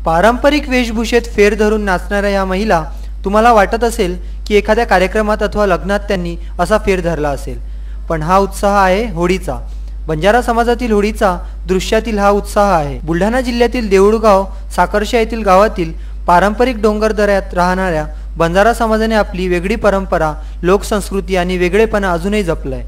पारंपरिक वेशभूषेत फेर धरून नाचणाऱ्या या महिला तुम्हाला वाटत असेल की एखाद्या कार्यक्रमात अथवा लग्नात त्यांनी असा फेर धरला असेल, पण हा उत्साह आहे होळीचा। बंजारा समाजातील होळीचा दृश्यातील हा उत्साह आहे। बुलढाणा जिल्ह्यातील देऊळगाव साकर्शा येथील गावातील पारंपरिक डोंगर दऱ्यात राहणाऱ्या बंजारा समाजाने आपली वेगळी परंपरा, लोकसंस्कृती आणि वेगळेपणा अजूनही जपलाय।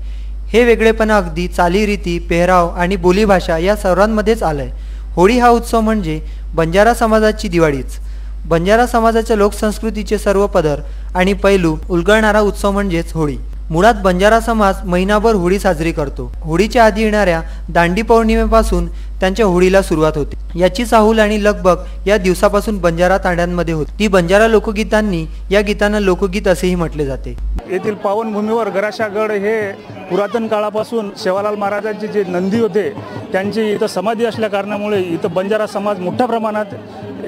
हे वेगळेपणा अगदी चालीरीती, पेहराव आणि बोलीभाषा या सर्वांमध्येच आलंय। होळी हा उत्सव म्हणजे बंजारा समाजाची दिवाळीच। बंजारा समाजाच्या लोकसंस्कृतीचे सर्व पदर आणि पैलू उलगडणारा उत्सव म्हणजेच होळी। मुळात बंजारा समाज महिनाभर होळी साजरी करतो। होळीच्या आधी येणाऱ्या दांडी पौर्णिमेपासून त्यांच्या होळीला सुरुवात होते। याची चाहूल आणि लगबग या दिवसापासून बंजारा तांड्यांमध्ये होती। ती बंजारा लोकगीतांनी या गीतांना लोकगीत असेही म्हटले जाते। येथील पावनभूमीवर गराशागड हे पुरातन काळापासून सेवालाल महाराजांचे जे नंदी होते त्यांची इथं समाधी असल्या कारणामुळे इथं बंजारा समाज मोठ्या प्रमाणात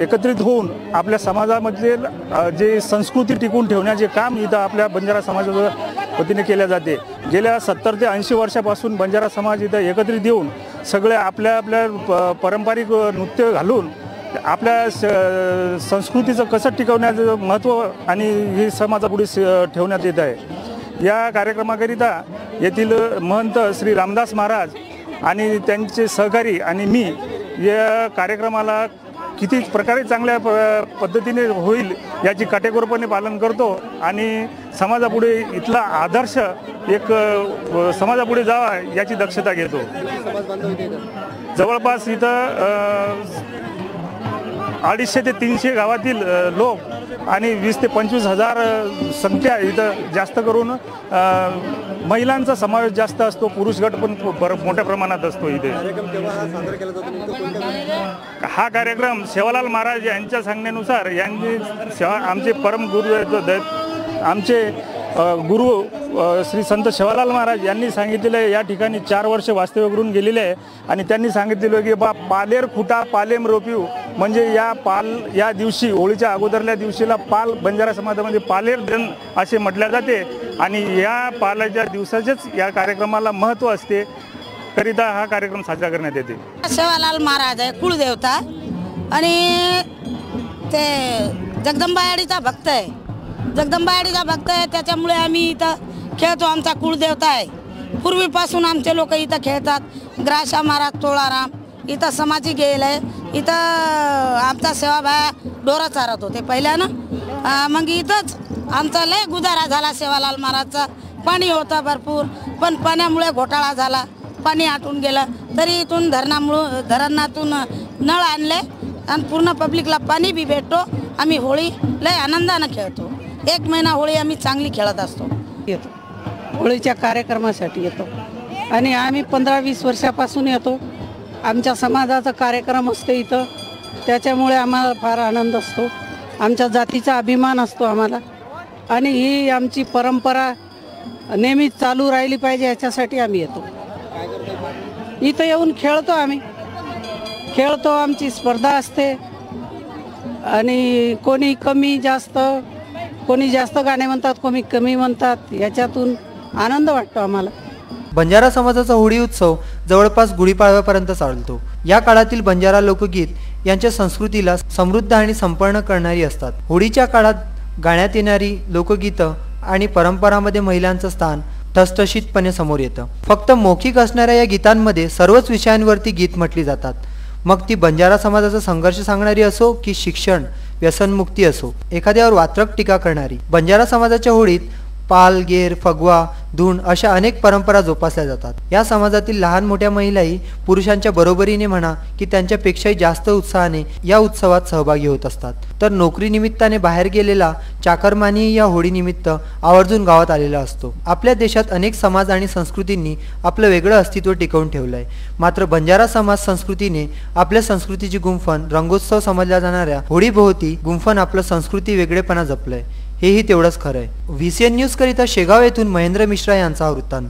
एकत्रित होऊन आपल्या समाजामध्ये जे संस्कृती टिकवून ठेवण्याचे काम इथं आपल्या बंजारा समाजाच्या वतीने केले जाते। गेल्या 70 ते 80 वर्षापासून बंजारा समाज इथं एकत्रित येऊन सगळे आपल्या आपल्या पारंपरिक नृत्य घालून आपल्या संस्कृतीचं कसं टिकवण्याचं महत्त्व आणि ही समाजापुढे ठेवण्यात येत आहे। या कार्यक्रमाकरिता येथील महंत श्री रामदास महाराज आणि त्यांचे सहकारी आणि मी या कार्यक्रमाला किती प्रकारे चांगल्या पद्धतीने होईल याची काटेकोरपणे पालन करतो आणि समाजापुढे इथला आदर्श एक समाजापुढे जावा याची दक्षता घेतो। जवळपास इथं 250 ते 300 गावातील लोक आणि 20 ते 25 हजार संख्या इथं जास्त करून महिलांचा समावेश जास्त असतो। पुरुष गट पण मोठ्या प्रमाणात असतो। इथे हा कार्यक्रम सेवालाल महाराज यांच्या सांगण्यानुसार यांनी आमचे परम गुरु आमचे गुरु श्री संत सेवालाल महाराज यांनी सांगितलेलं आहे। या ठिकाणी 4 वर्ष वास्तव्य करून गेलेले आहे आणि त्यांनी सांगितलेलं की बा पालेर खुटा पालेम रोपिव म्हणजे या दिवशी होळीच्या अगोदरल्या दिवशीला पाल बंजारा समाजामध्ये पालेर दिन असे म्हटले जाते आणि या पालाच्या दिवसाचेच या कार्यक्रमाला महत्त्व असते करिता हा कार्यक्रम साजरा करण्यात येते। सेवालाल महाराज आहे कुळदेवता आणि ते जगदंबायाडीचा भक्त आहे। जगदंबायाडीचा भक्त आहे त्याच्यामुळे आम्ही इथं खेळतो। आमचा कुळदेवता आहे। पूर्वीपासून आमचे लोक इथं खेळतात। ग्राशा महाराज तोळाराम इथं समाधी गेले। इथं आमचा सेवाभाया डोरा चारत होते पहिल्यानं। मग इथंच आमचा लय गुजारा झाला। सेवालाल महाराजचा पाणी होतं भरपूर, पण पाण्यामुळे घोटाळा झाला। पाणी आटून गेलं तरी इथून धरणातून नळ आणले आणि पूर्ण पब्लिकला पाणी बी भेटतो। आम्ही होळी लय आनंदानं खेळतो। 1 महिना होळी आम्ही चांगली खेळत असतो। येतो होळीच्या कार्यक्रमासाठी येतो आणि आम्ही 15-20 वर्षापासून येतो। आमच्या समाजाचा कार्यक्रम असतो इथं, त्याच्यामुळे आम्हाला फार आनंद असतो। आमच्या जातीचा अभिमान असतो आम्हाला आणि ही आमची परंपरा नेहमी चालू राहिली पाहिजे याच्यासाठी आम्ही येतो। इथं येऊन खेळतो। आम्ही खेळतो, आमची स्पर्धा असते आणि कोणी कमी जास्त, कोणी जास्त गाणे म्हणतात, कोणी कमी म्हणतात। याच्यातून आनंद वाटतो आम्हाला। बंजारा समाजाचा होळी उत्सव जवळपास गुढीपाडव्यापर्यंत चालतो। या काळातील बंजारा लोकगीत यांच्या संस्कृतीला समृद्ध आणि संपन्न करणारी असतात। होळीच्या काळात गाण्यात येणारी लोकगीतं आणि परंपरांमध्ये महिलांचं स्थान ठसठशीतपणे समोर येतं। फक्त मौखिक असणाऱ्या या गीतांमध्ये सर्वच विषयांवरती गीत म्हटली जातात। मग ती बंजारा समाजाचा संघर्ष सांगणारी असो की शिक्षण, व्यसनमुक्ती असो, एखाद्यावर वात्रक टीका करणारी। बंजारा समाजाच्या होळीत पाल, गेर, फगवा, धून अशा अनेक परंपरा जोपासल्या जातात। या समाजातील लहान मोठ्या महिलाही पुरुषांच्या बरोबरीने म्हणा की त्यांच्यापेक्षाही जास्त उत्साहाने या उत्सवात सहभागी होत असतात। तर नोकरी निमित्ताने बाहेर गेलेला चाकरमानी या होळी निमित्त आवर्जून गावात आलेला असतो। आपल्या देशात अनेक समाज आणि संस्कृतींनी आपलं वेगळं अस्तित्व टिकवून ठेवलंय, मात्र बंजारा समाज संस्कृतीने आपल्या संस्कृतीची गुंफण रंगोत्सव समजल्या जाणाऱ्या होळीभोवती गुंफण आपलं संस्कृती वेगळेपणा जपलंय। हेही तेवढंच खरं आहे। VCN न्यूज करिता शेगाव येथून महेंद्र मिश्रा यांचा वृत्तांत।